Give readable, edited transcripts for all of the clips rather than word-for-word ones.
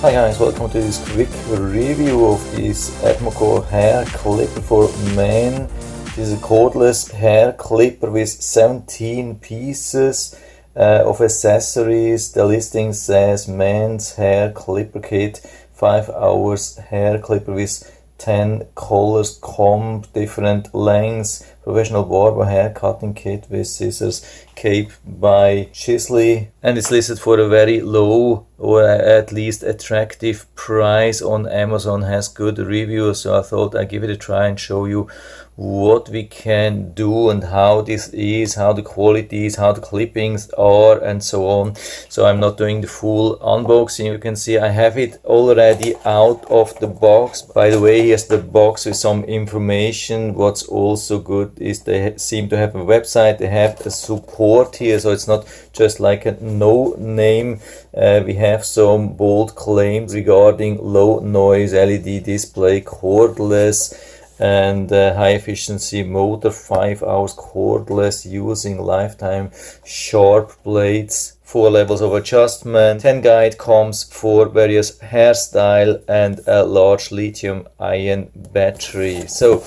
Hi guys, welcome to this quick review of this ATMOKO hair clipper for men. This is a cordless hair clipper with 17 pieces of accessories. The listing says men's hair clipper kit, 5 hours hair clipper with 10 colors, comb, different lengths, professional barber hair cutting kit with scissors, cape by Chicclly, and it's listed for a very low or at least attractive price on Amazon. Has good reviews, so I thought I'd give it a try and show you what we can do and how this is, how the quality is, how the clippings are, and so on. So I'm not doing the full unboxing. You can see I have it already out of the box. By the way, here's the box with some information. What's also good is they seem to have a website. They have a support here, so it's not just like a no name. We have some bold claims regarding low noise LED display, cordless and high efficiency motor, 5 hours cordless using lifetime sharp blades, 4 levels of adjustment, 10 guide combs for various hairstyle, and a large lithium ion battery. So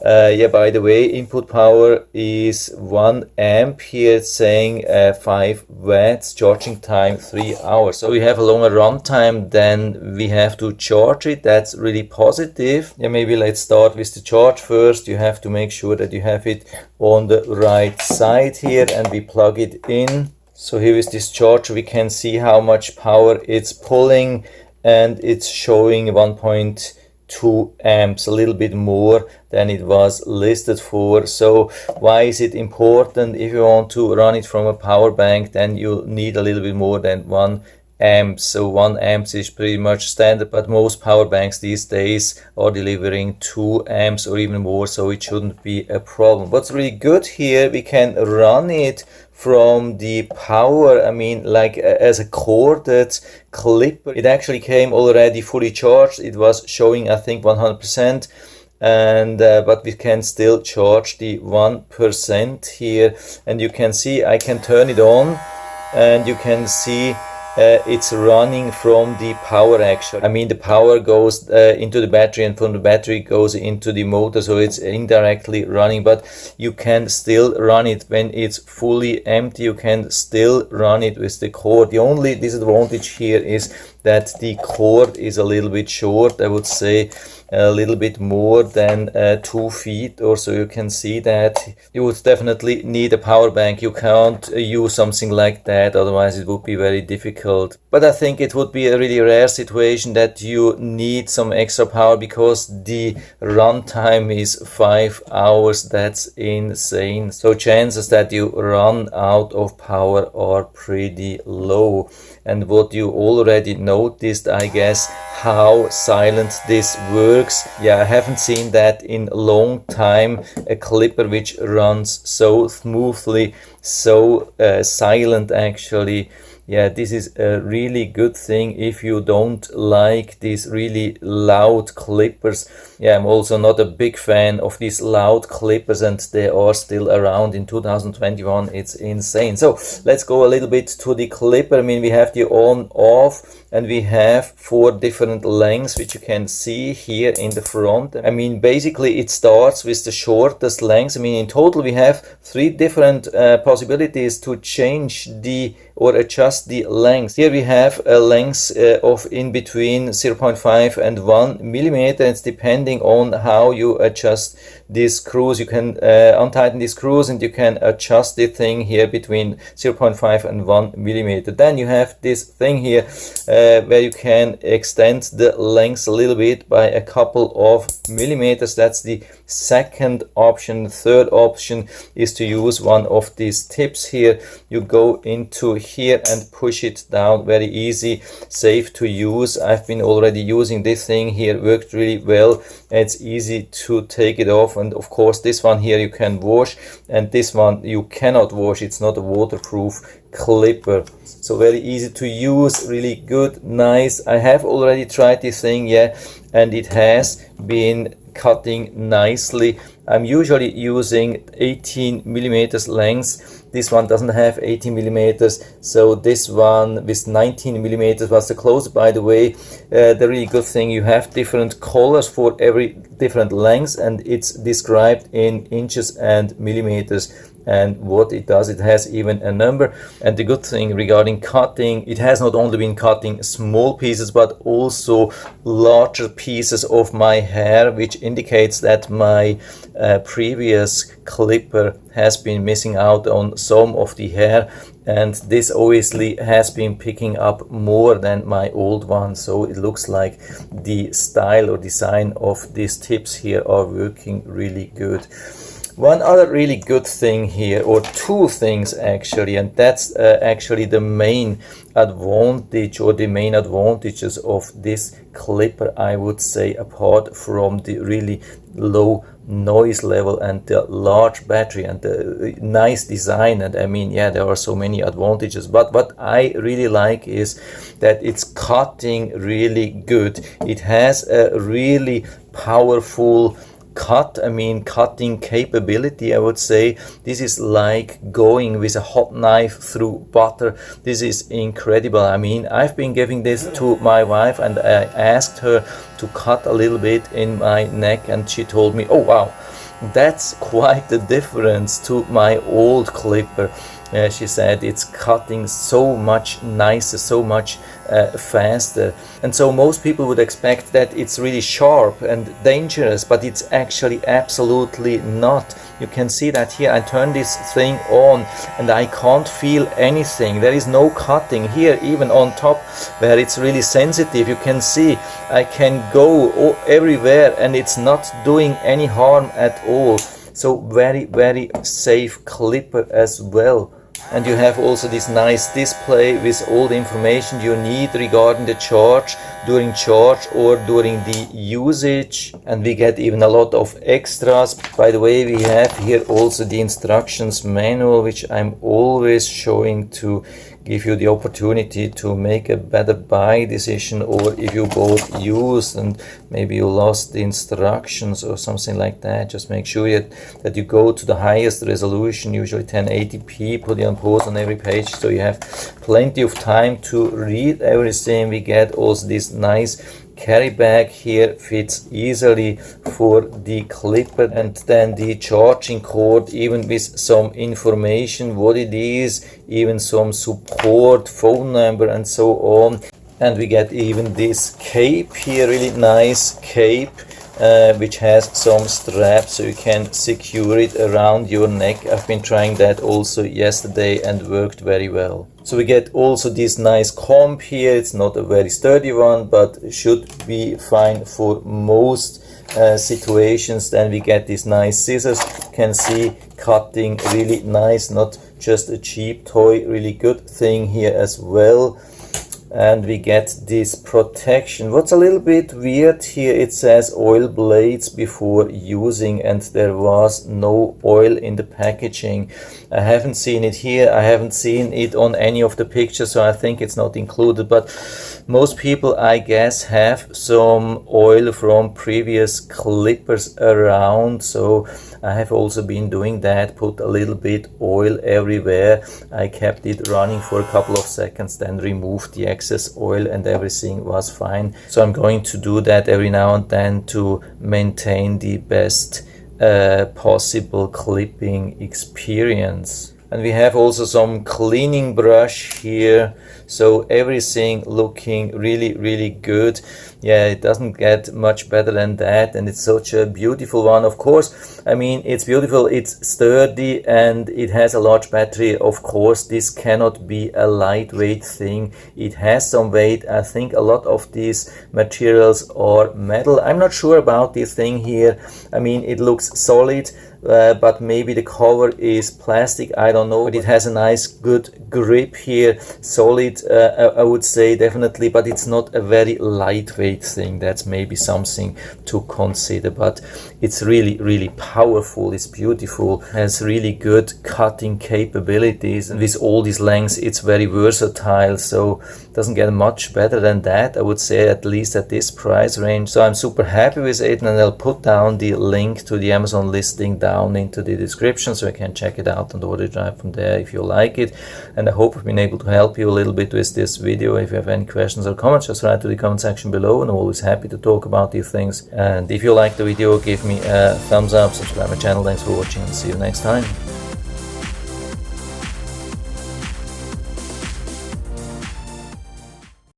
yeah, by the way, input power is 1 amp here. It's saying 5 watts, charging time 3 hours. So we have a longer run time than we have to charge it. That's really positive. Yeah, maybe let's start with the charge first. You have to make sure that you have it on the right side here, and we plug it in. So here is this charger. We can see how much power it's pulling, and it's showing 1.2 amps, a little bit more than it was listed for. So why is it important? If you want to run it from a power bank, then you need a little bit more than 1 amp. So 1 amp is pretty much standard, but most power banks these days are delivering 2 amps or even more, so it shouldn't be a problem. What's really good here, we can run it from the power, I mean, like as a corded clipper. It actually came already fully charged. It was showing, I think, 100%, and but we can still charge the 1% here, and you can see I can turn it on, and you can see it's running from the power actually. I mean, the power goes into the battery, and from the battery goes into the motor, so it's indirectly running, but you can still run it when it's fully empty. You can still run it with the cord. The only disadvantage here is that the cord is a little bit short. I would say a little bit more than 2 feet or so. You can see that you would definitely need a power bank. You can't use something like that, otherwise it would be very difficult. But I think it would be a really rare situation that you need some extra power, because the runtime is 5 hours. That's insane. So chances that you run out of power are pretty low. And what you already noticed, I guess, how silent this works. Yeah, I haven't seen that in a long time. A clipper which runs so smoothly, so silent actually. Yeah, this is a really good thing if you don't like these really loud clippers. Yeah, I'm also not a big fan of these loud clippers, and they are still around in 2021. It's insane. So let's go a little bit to the clipper. I mean, we have the on off, and we have 4 different lengths, which you can see here in the front. I mean, basically it starts with the shortest length. I mean, in total we have 3 different possibilities to change the or adjust the length. Here we have a length of in between 0.5 and 1 millimeter. It's depending on how you adjust these screws. You can untighten these screws, and you can adjust the thing here between 0.5 and 1 millimeter. Then you have this thing here where you can extend the length a little bit by a couple of millimeters. That's the second option. The third option is to use one of these tips here. You go into here and push it down. Very easy, safe to use. I've been already using this thing here, worked really well. It's easy to take it off, and of course this one here you can wash, and this one you cannot wash. It's not a waterproof clipper. So very easy to use, really good, nice. I have already tried this thing, yeah, and it has been cutting nicely. I'm usually using 18 millimeters length This one doesn't have 18 millimeters, so this one with 19 millimeters was the closest. By the way, the really good thing, you have different colors for every different lengths, and it's described in inches and millimeters. And what it does, it has even a number. And the good thing regarding cutting, it has not only been cutting small pieces but also larger pieces of my hair, which indicates that my previous clipper has been missing out on some of the hair, and this obviously has been picking up more than my old one. So it looks like the style or design of these tips here are working really good. One other really good thing here, or two things actually, and that's actually the main advantage or the main advantages of this clipper, I would say, apart from the really low noise level and the large battery and the nice design. And I mean, yeah, there are so many advantages, but what I really like is that it's cutting really good. It has a really powerful cutting capability, I would say. This is like going with a hot knife through butter. This is incredible. I mean, I've been giving this to my wife and I asked her to cut a little bit in my neck, and she told me, oh wow, that's quite the difference to my old clipper. She said it's cutting so much nicer, so much faster. And so most people would expect that it's really sharp and dangerous, but it's actually absolutely not. You can see that here. I turn this thing on and I can't feel anything. There is no cutting here, even on top where it's really sensitive. You can see I can go everywhere and it's not doing any harm at all. So very, very safe clipper as well. And you have also this nice display with all the information you need regarding the charge, during charge or during the usage. And we get even a lot of extras. By the way, we have here also the instructions manual, which I'm always showing to give you the opportunity to make a better buy decision, or if you bought used and maybe you lost the instructions or something like that, just make sure that you go to the highest resolution, usually 1080p, put it on pause on every page, so you have plenty of time to read everything. We get also this nice carry bag here, fits easily for the clipper, and then the charging cord, even with some information what it is, even some support, phone number and so on. And we get even this cape here, really nice cape, which has some straps so you can secure it around your neck. I've been trying that also yesterday and worked very well. So we get also this nice comb here. It's not a very sturdy one, but should be fine for most situations. Then we get these nice scissors. You can see cutting really nice, not just a cheap toy, really good thing here as well. And we get this protection. What's a little bit weird here, it says oil blades before using, and there was no oil in the packaging. I haven't seen it here, I haven't seen it on any of the pictures, so I think it's not included, but most people, I guess, have some oil from previous clippers around, so I have also been doing that, put a little bit oil everywhere. I kept it running for a couple of seconds, then removed the excess oil and everything was fine. So I'm going to do that every now and then to maintain the best possible clipping experience. And we have also some cleaning brush here, so everything looking really, really good. Yeah, it doesn't get much better than that, and it's such a beautiful one. Of course, I mean, it's beautiful, it's sturdy, and it has a large battery. Of course, this cannot be a lightweight thing. It has some weight. I think a lot of these materials are metal. I'm not sure about this thing here. I mean, it looks solid, but maybe the cover is plastic, I don't know. But it has a nice good grip here, solid, I would say, definitely, but it's not a very lightweight thing. That's maybe something to consider, but it's really, really powerful. It's beautiful, has really good cutting capabilities, and with all these lengths it's very versatile, so it doesn't get much better than that, I would say, at least at this price range. So I'm super happy with it, and I'll put down the link to the Amazon listing down down into the description so you can check it out and order it right from there if you like it. And I hope I've been able to help you a little bit with this video. If you have any questions or comments, just write to the comment section below, and I'm always happy to talk about these things. And if you like the video, give me a thumbs up, subscribe my channel. Thanks for watching, and see you next time.